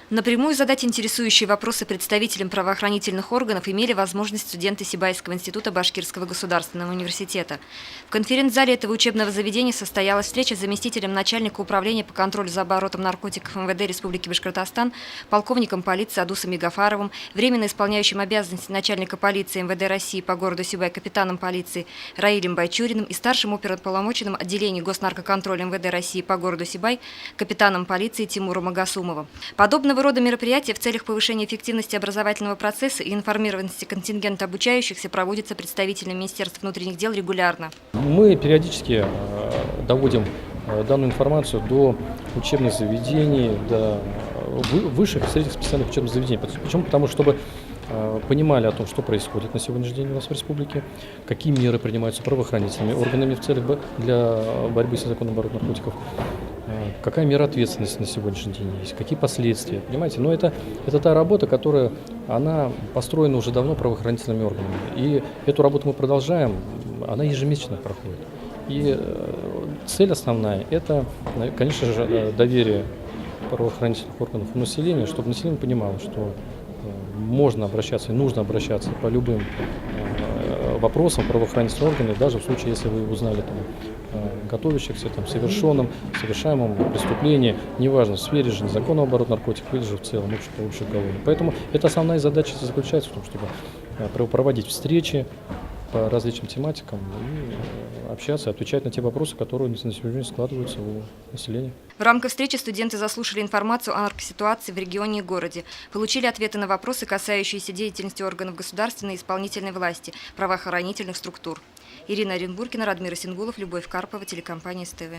Напрямую задать интересующие вопросы представителям правоохранительных органов имели возможность студенты Сибайского института Башкирского государственного университета. В конференц-зале этого учебного заведения состоялась встреча с заместителем начальника управления по контролю за оборотом наркотиков МВД Республики Башкортостан, полковником полиции Адусом Мегафаровым, временно исполняющим обязанности начальника полиции МВД России по городу Сибай капитаном полиции Раилем Байчуриным и старшим оперуполномоченным отделения госнаркоконтроля МВД России по городу Сибай капитаном полиции Тимуром Агасумовым. Подобного рода мероприятия в целях повышения эффективности образовательного процесса и информированности контингента обучающихся проводятся представителями Министерства внутренних дел регулярно. Мы периодически доводим данную информацию до учебных заведений, до высших и средних специальных учебных заведений. Почему? Потому что, чтобы понимали о том, что происходит на сегодняшний день у нас в республике, какие меры принимаются правоохранительными органами в целях для борьбы с незаконным оборотом наркотиков, какая мера ответственности на сегодняшний день есть, какие последствия, понимаете? Но это та работа, которая, она построена уже давно правоохранительными органами. И эту работу мы продолжаем, она ежемесячно проходит. И цель основная – это, конечно же, доверие правоохранительных органов у населения, чтобы население понимало, что можно обращаться и нужно обращаться по любым вопросам правоохранительных органов, даже в случае, если вы узнали готовящихся, совершаемом преступлении, неважно, в сфере же незаконного оборота наркотиков или же в целом общеуголовно. Поэтому это основная задача заключается в том, чтобы проводить встречи по различным тематикам и общаться, отвечать на те вопросы, которые на сегодня складываются у населения. В рамках встречи студенты заслушали информацию о наркоситуации в регионе и городе, получили ответы на вопросы, касающиеся деятельности органов государственной и исполнительной власти, правоохранительных структур. Ирина Оренбургина, Радмир Исенгулов, Любовь Карпова, телекомпания СТВ.